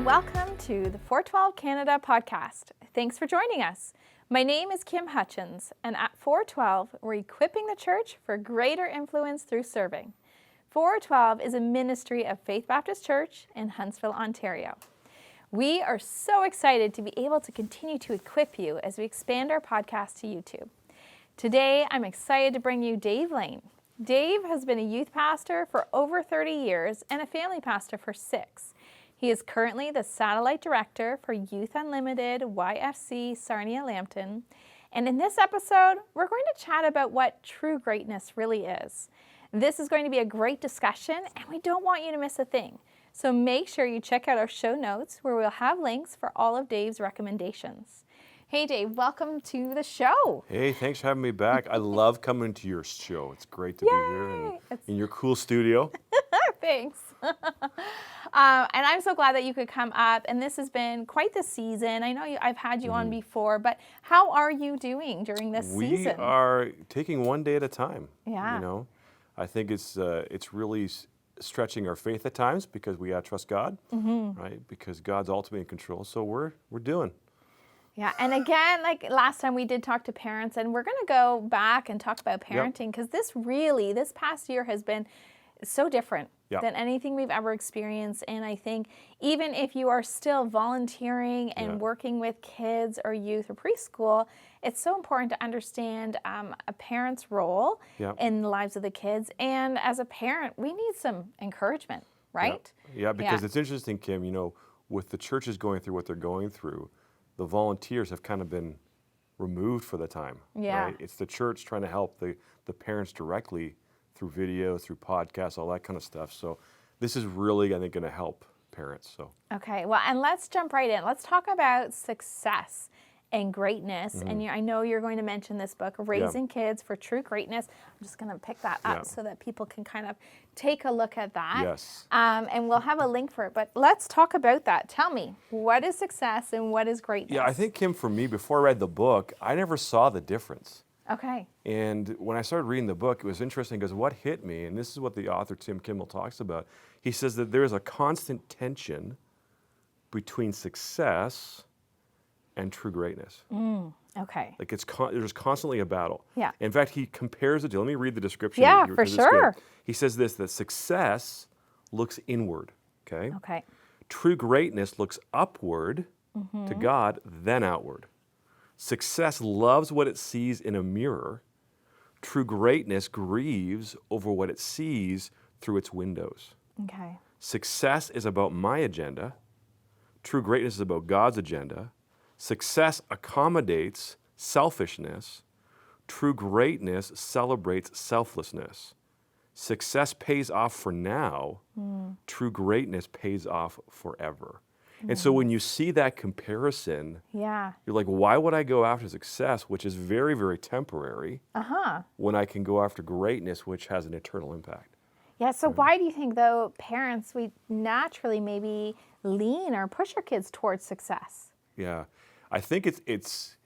Welcome to the 412 Canada podcast. Thanks for joining us. My name is Kim Hutchins, and at 412, we're equipping the church for greater influence through serving. 412 is a ministry of Faith Baptist Church in Huntsville, Ontario. We are so excited to be able to continue to equip you as we expand our podcast to YouTube. Today, I'm excited to bring you Dave Lane. Dave has been a youth pastor for over 30 years and a family pastor for 6. He is currently the satellite director for Youth Unlimited YFC Sarnia Lambton. And in this episode, we're going to chat about what true greatness really is. This is going to be a great discussion, and we don't want you to miss a thing. So make sure you check out our show notes where we'll have links for all of Dave's recommendations. Hey Dave, welcome to the show. Hey, thanks for having me back. I love coming to your show. It's great to be here in your cool studio. Thanks. And I'm so glad that you could come up. And this has been quite the season. I know I've had you on before, but how are you doing during this season? We are taking one day at a time. Yeah. You know, I think it's really stretching our faith at times because we gotta trust God, right? Because God's ultimately in control. So we're doing. Yeah, and again, like last time we did talk to parents, and we're going to go back and talk about parenting because this past year has been so different than anything we've ever experienced. And I think even if you are still volunteering and working with kids or youth or preschool, it's so important to understand a parent's role in the lives of the kids. And as a parent, we need some encouragement, right? Yeah, because it's interesting, Kim, you know, with the churches going through what they're going through, the volunteers have kind of been removed for the time. Yeah. Right? It's the church trying to help the parents directly through video, through podcasts, all that kind of stuff. So this is really, I think, going to help parents. So okay, well, and let's jump right in. Let's talk about success and greatness. And I know you're going to mention this book, Raising Kids for True Greatness. I'm just going to pick that up so that people can kind of take a look at that. Yes. And we'll have a link for it. But let's talk about that. Tell me, what is success and what is greatness? Yeah, I think, Kim, for me, before I read the book, I never saw the difference. Okay. And when I started reading the book, it was interesting because what hit me, and this is what the author Tim Kimmel talks about, he says that there is a constant tension between success and true greatness. Okay. Like there's constantly a battle. Yeah. In fact, he compares it to, let me read the description. Yeah, for sure. He says this, that success looks inward, okay? Okay. True greatness looks upward to God, then outward. Success loves what it sees in a mirror. True greatness grieves over what it sees through its windows. Okay. Success is about my agenda. True greatness is about God's agenda. Success accommodates selfishness. True greatness celebrates selflessness. Success pays off for now. True greatness pays off forever. And so when you see that comparison, you're like, why would I go after success, which is very, very temporary, when I can go after greatness, which has an eternal impact? Yeah, so why do you think, though, parents, we naturally maybe lean or push our kids towards success? Yeah, I think it's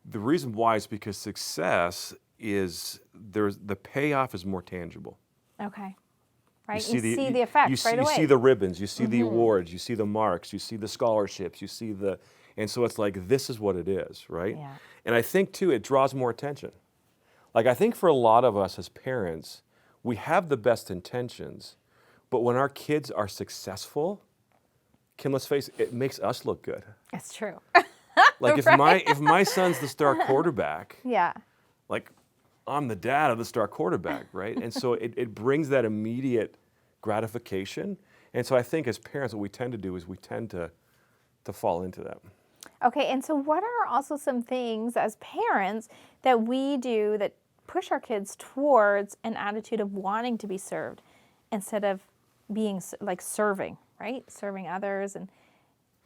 the reason why is because success is the payoff is more tangible. Okay. Right. You see the effects right away. You see the ribbons, you see the awards, you see the marks, you see the scholarships, you see and so it's like, this is what it is, right? Yeah. And I think too, it draws more attention. Like I think for a lot of us as parents, we have the best intentions, but when our kids are successful, Kim, let's face it, it makes us look good. That's true. Like if my son's the star quarterback, like I'm the dad of the star quarterback, right? And so it brings that immediate gratification. And so I think as parents, what we tend to do is we tend to fall into that. Okay, and so what are also some things as parents that we do that push our kids towards an attitude of wanting to be served instead of being like serving, right? Serving others and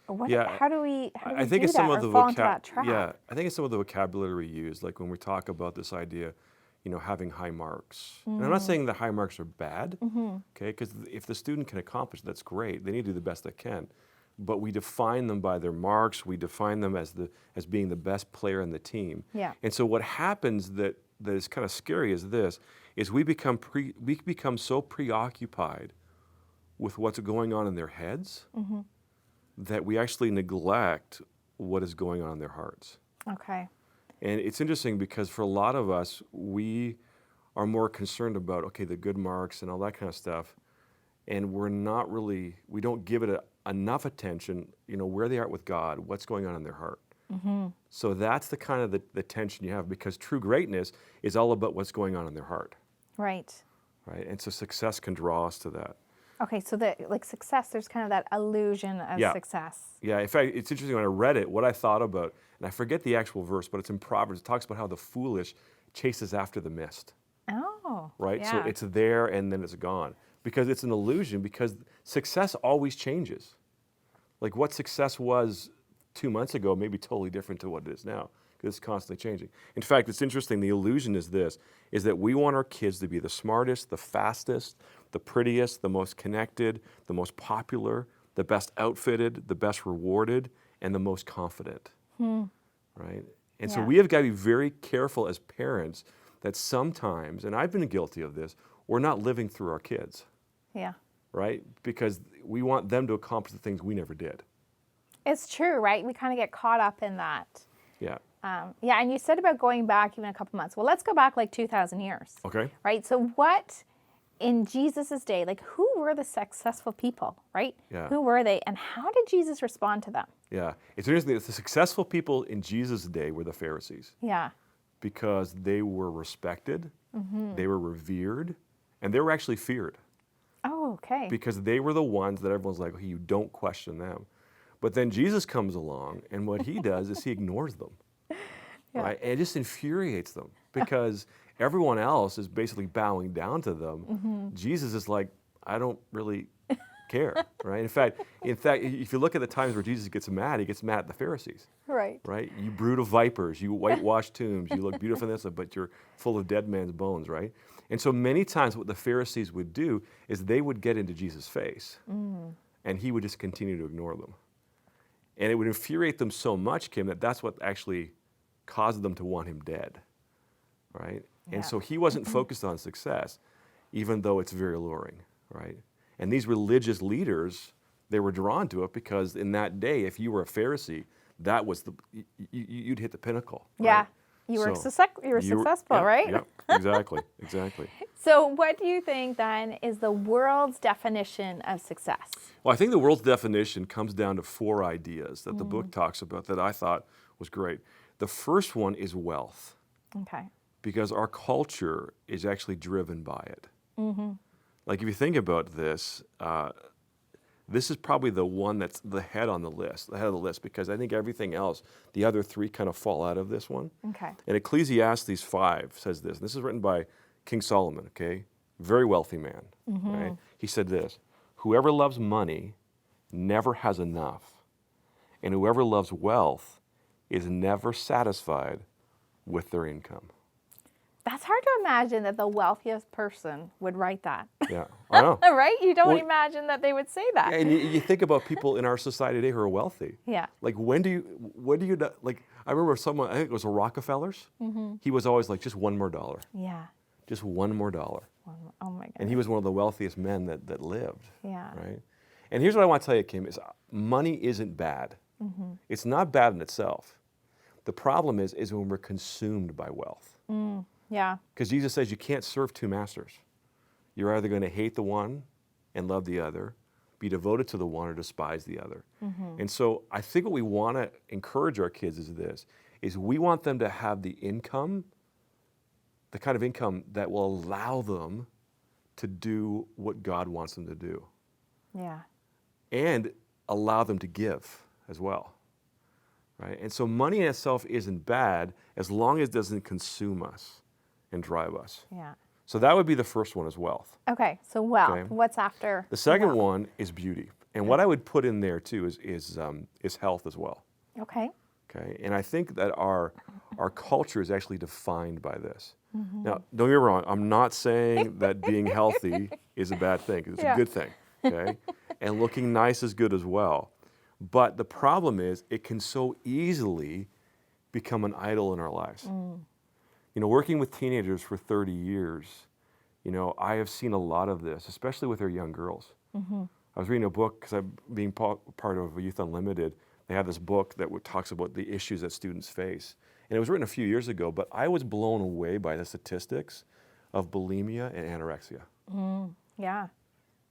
how do we I think do it's some that of or the fall into that trap? Yeah, I think it's some of the vocabulary we use, like when we talk about this idea, you know, having high marks. And I'm not saying that high marks are bad, okay? Because if the student can accomplish, that's great. They need to do the best they can. But we define them by their marks. We define them as being the best player in the team. Yeah. And so what happens that is kind of scary is we become so preoccupied with what's going on in their heads that we actually neglect what is going on in their hearts. Okay. And it's interesting because for a lot of us, we are more concerned about, okay, the good marks and all that kind of stuff. And we don't give it enough attention, where they are with God, what's going on in their heart. Mm-hmm. So that's the kind of the tension you have, because true greatness is all about what's going on in their heart. Right. Right. And so success can draw us to that. Okay, so success, there's kind of that illusion of success. Yeah, in fact, it's interesting when I read it, what I thought about, and I forget the actual verse, but it's in Proverbs. It talks about how the foolish chases after the mist. Oh, Right? yeah. So it's there and then it's gone. Because it's an illusion, because success always changes. Like what success was 2 months ago may be totally different to what it is now, because it's constantly changing. In fact, it's interesting, the illusion is that we want our kids to be the smartest, the fastest, the prettiest, the most connected, the most popular, the best outfitted, the best rewarded, and the most confident. Right? And so we have got to be very careful as parents that sometimes, and I've been guilty of this, we're not living through our kids. Yeah. Right? Because we want them to accomplish the things we never did. It's true, right? We kind of get caught up in that. Yeah. Yeah, and you said about going back even a couple months. Well, let's go back like 2,000 years. Okay. Right? So what, in Jesus' day, like who were the successful people, right? Yeah. Who were they, and how did Jesus respond to them? Yeah. It's interesting that the successful people in Jesus' day were the Pharisees. Yeah. Because they were respected, they were revered, and they were actually feared. Oh, okay. Because they were the ones that everyone's like, okay, you don't question them. But then Jesus comes along, and what he does is he ignores them. Right? And it just infuriates them because everyone else is basically bowing down to them. Jesus is like, I don't really care, right? In fact, if you look at the times where Jesus gets mad, he gets mad at the Pharisees. Right. Right? You brood of vipers, you whitewashed tombs, you look beautiful in this, but you're full of dead man's bones, right? And so many times what the Pharisees would do is they would get into Jesus' face and he would just continue to ignore them. And it would infuriate them so much, Kim, that that's what actually caused them to want him dead, right? Yeah. And so he wasn't focused on success, even though it's very alluring, right? And these religious leaders, they were drawn to it because in that day, if you were a Pharisee, that was you'd hit the pinnacle. Yeah. Right? You were successful, right? Yeah, exactly. So what do you think then is the world's definition of success? Well, I think the world's definition comes down to 4 ideas that the book talks about that I thought was great. The first one is wealth. Okay. Because our culture is actually driven by it. Like if you think about this, this is probably the one that's the head of the list, because I think everything else, the other 3 kind of fall out of this one. Okay. And Ecclesiastes 5 says this. This is written by King Solomon, okay? Very wealthy man, right? He said this, whoever loves money never has enough, and whoever loves wealth is never satisfied with their income. That's hard to imagine that the wealthiest person would write that. Yeah, I know. Right? You don't imagine that they would say that. And you think about people in our society today who are wealthy. Yeah. Like when do you, like, I remember someone, I think it was the Rockefellers, he was always like, just one more dollar. Yeah. Just one more dollar. Oh my goodness. And he was one of the wealthiest men that lived. Yeah. Right? And here's what I want to tell you, Kim, is money isn't bad. It's not bad in itself. The problem is when we're consumed by wealth. Yeah. Because Jesus says you can't serve 2 masters. You're either going to hate the one and love the other, be devoted to the one or despise the other. And so I think what we want to encourage our kids is we want them to have the income, the kind of income that will allow them to do what God wants them to do. Yeah. And allow them to give as well. Right? And so money in itself isn't bad as long as it doesn't consume us and drive us. Yeah. So that would be the first one, is wealth. Okay, so wealth. Okay. What's after? The second wealth? one is beauty. And what I would put in there too is health as well. Okay. Okay. And I think that our culture is actually defined by this. Now, don't get me wrong, I'm not saying that being healthy is a bad thing. It's a good thing. Okay. And looking nice is good as well. But the problem is it can so easily become an idol in our lives. Working with teenagers for 30 years, I have seen a lot of this, especially with our young girls. I was reading a book because I'm being part of Youth Unlimited. They have this book that talks about the issues that students face. And it was written a few years ago, but I was blown away by the statistics of bulimia and anorexia. Yeah.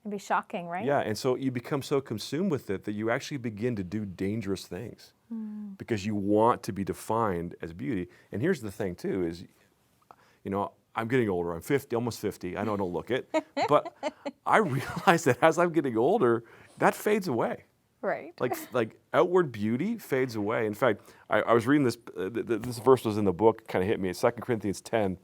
It'd be shocking, right? Yeah, and so you become so consumed with it that you actually begin to do dangerous things because you want to be defined as beauty. And here's the thing too is, you know, I'm getting older. I'm 50, almost 50. I know I don't look it. But I realize that as I'm getting older, that fades away. Right. Like outward beauty fades away. In fact, I was reading this, this verse was in the book, kind of hit me. It's 2 Corinthians 10,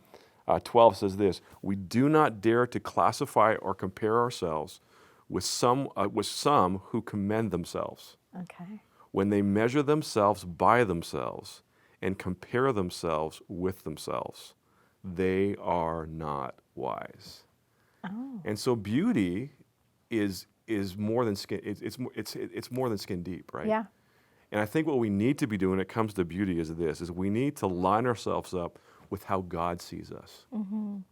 12 says this, we do not dare to classify or compare ourselves with some who commend themselves. Okay. When they measure themselves by themselves and compare themselves with themselves, they are not wise. Oh. And so beauty is more than skin. It's more than skin deep, right? Yeah. And I think what we need to be doing when it comes to beauty is this: is we need to line ourselves up with how God sees us, and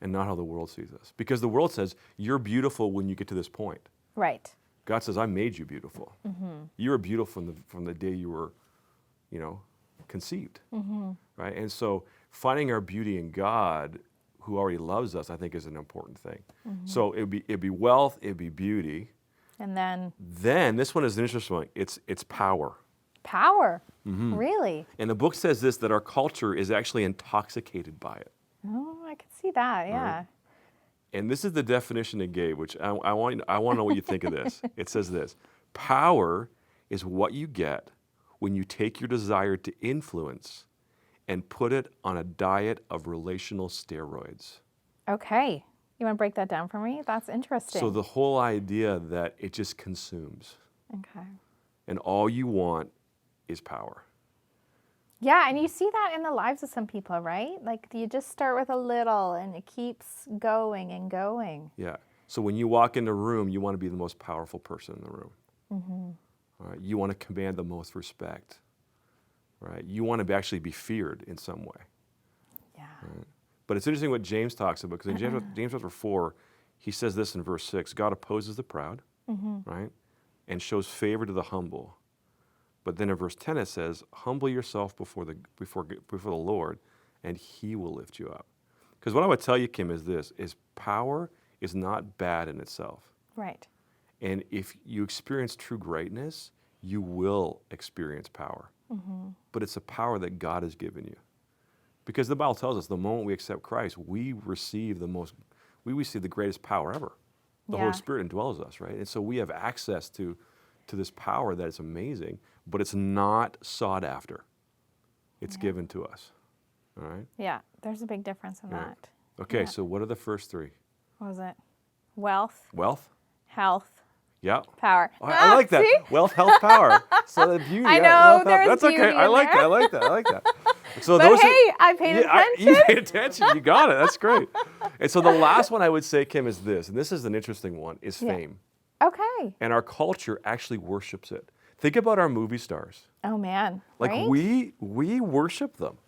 not how the world sees us. Because the world says you're beautiful when you get to this point. Right. God says, I made you beautiful. You were beautiful from the day you were, you know, conceived, right? And so finding our beauty in God, who already loves us, I think is an important thing. So it'd be wealth, it'd be beauty. And then This one is an interesting one. It's power. power. Really? And the book says this, that our culture is actually intoxicated by it. Oh, I could see that. Yeah. And this is the definition it gave, which I want to know what you think of this. It says this: power is what you get when you take your desire to influence and put it on a diet of relational steroids. Okay. You want to break that down for me? That's interesting. So the whole idea that it just consumes, Okay. and all you want is power. Yeah, and you see that in the lives of some people, right? Like you just start with a little and it keeps going and going. Yeah. So when you walk in the room, you want to be the most powerful person in the room. All right. You want to command the most respect. Right. You want to actually be feared in some way. Yeah. Right? But it's interesting what James talks about, because in James chapter 4, he says this in verse 6, God opposes the proud, right, and shows favor to the humble. But then in verse 10 it says, humble yourself before the Lord, and he will lift you up. Because what I would tell you, Kim, is this, is power is not bad in itself. Right. And if you experience true greatness, you will experience power. But it's a power that God has given you. Because the Bible tells us the moment we accept Christ, we receive the greatest power ever. The Holy Spirit indwells us, right? And so we have access to this power that is amazing, but it's not sought after. It's given to us. All right? Yeah, there's a big difference in Right. that. Okay, Yeah. so what are the first three? What was it? Wealth, Wealth? health, Yeah. power. I like that. See? Wealth, health, power. So the beauty. I yeah, know, wealth, there's that's okay. beauty I in like there. that. I like that. I like that. So But those hey, I paid attention. You paid attention. You got it. That's great. And so the last one I would say, Kim, is this, and this is an interesting one, is Yeah. fame. Okay. And our culture actually worships it. Think about our movie stars. Oh man. Like right? we worship them,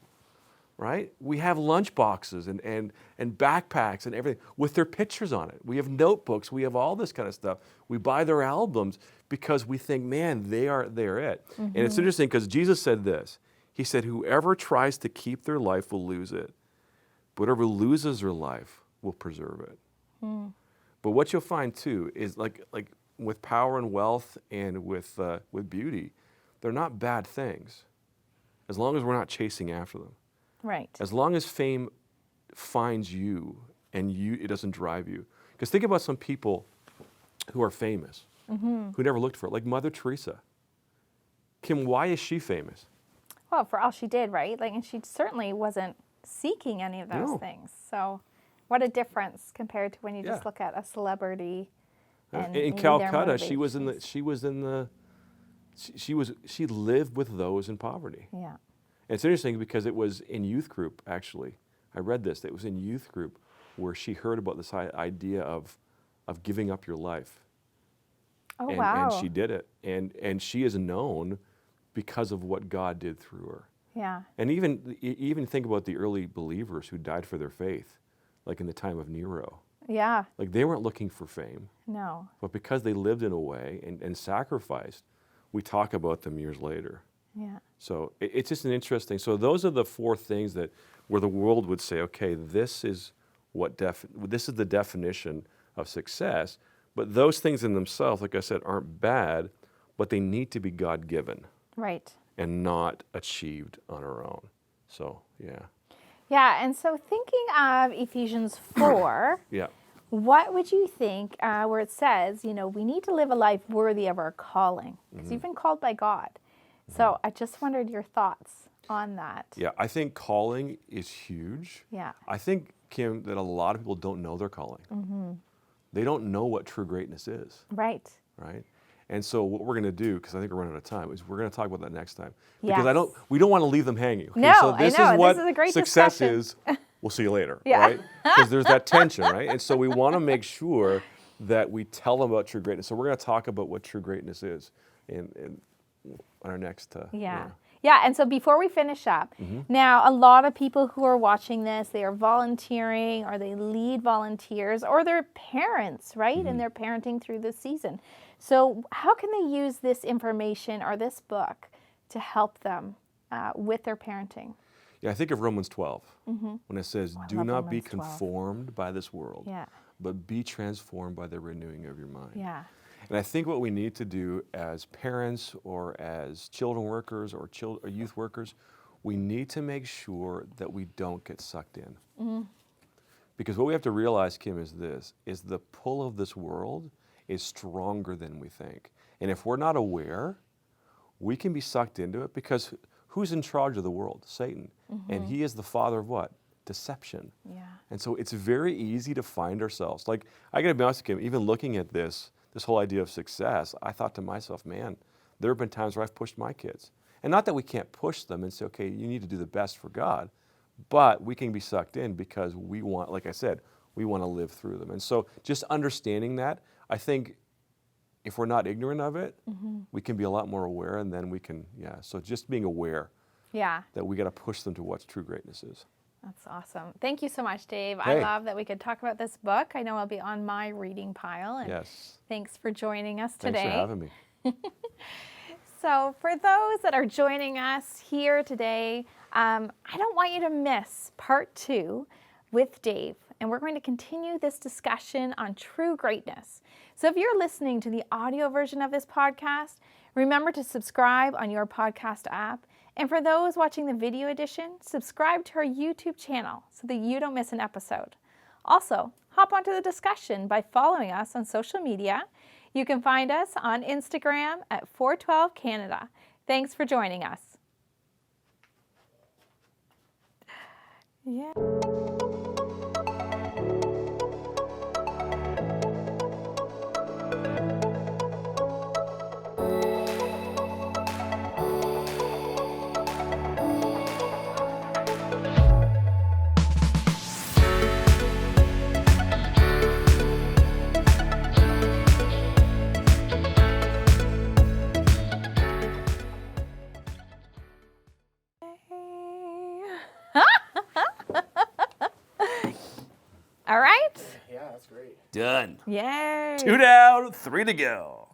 right? We have lunch boxes and backpacks and everything with their pictures on it. We have notebooks. We have all this kind of stuff. We buy their albums because we think, man, they're it. And it's interesting because Jesus said this. He said, whoever tries to keep their life will lose it. But whoever loses their life will preserve it. But what you'll find too is like with power and wealth and with beauty, they're not bad things as long as we're not chasing after them. Right. As long as fame finds you and it doesn't drive you. Because think about some people who are famous, who never looked for it, like Mother Teresa. Kim, why is she famous? Well, for all she did, right? Like, and she certainly wasn't seeking any of those No. things. So, what a difference compared to when you just Yeah. look at a celebrity. And In maybe their Calcutta, she lived with those in poverty. Yeah. And it's interesting because it was in youth group, actually. I read this. It was in youth group where she heard about this idea of giving up your life. Oh, and, wow. And she did it. And she is known because of what God did through her. Yeah. And even think about the early believers who died for their faith, like in the time of Nero. Yeah. Like they weren't looking for fame, No. but because they lived in a way and sacrificed, we talk about them years later. Yeah. So it's just an interesting. So those are the 4 things that where the world would say, okay, this is this is the definition of success. But those things in themselves, like I said, aren't bad, but they need to be God-given Right. and not achieved on our own. So yeah, Yeah. And so thinking of Ephesians 4, yeah. what would you think where it says, we need to live a life worthy of our calling because you've been called by God. So I just wondered your thoughts on that. Yeah, I think calling is huge. Yeah. I think, Kim, that a lot of people don't know their calling. Mm-hmm. They don't know what true greatness is, Right. right? And so what we're going to do, because I think we're running out of time, is we're going to talk about that next time. Yes. Because we don't want to leave them hanging. Okay? No, so this I know. is what This is a great success discussion. is. We'll see you later, Yeah. right? Because there's that tension, right? And so we want to make sure that we tell them about true greatness. So we're going to talk about what true greatness is in our next. Yeah, and so before we finish up, now a lot of people who are watching this, they are volunteering or they lead volunteers or they're parents, right? And they're parenting through this season. So how can they use this information or this book to help them with their parenting? Yeah, I think of Romans 12 when it says, do love not be Romans 12. conformed by this world, Yeah, but be transformed by the renewing of your mind. yeah, And I think what we need to do as parents or as children workers or youth workers, we need to make sure that we don't get sucked in. Because what we have to realize, Kim, is the pull of this world is stronger than we think. And if we're not aware, we can be sucked into it because who's in charge of the world? Satan. And he is the father of what? Deception. yeah, And so it's very easy to find ourselves. Like, I got to be honest with you, even looking at this whole idea of success, I thought to myself, man, there have been times where I've pushed my kids. And not that we can't push them and say, okay, you need to do the best for God, but we can be sucked in because we want, like I said, we want to live through them. And so just understanding that, I think if we're not ignorant of it, we can be a lot more aware, and then we can, so just being aware yeah. that we got to push them to what true greatness is. That's awesome. Thank you so much, Dave. Hey. I love that we could talk about this book. I know it'll be on my reading pile. And Yes. thanks for joining us today. Thanks for having me. So for those that are joining us here today, I don't want you to miss part 2 with Dave. And we're going to continue this discussion on true greatness. So if you're listening to the audio version of this podcast, remember to subscribe on your podcast app. And for those watching the video edition, subscribe to our YouTube channel so that you don't miss an episode. Also, hop onto the discussion by following us on social media. You can find us on Instagram at 412 Canada. Thanks for joining us. Yeah. All right. Yeah, that's great. Done. Yay. 2 down, 3 to go.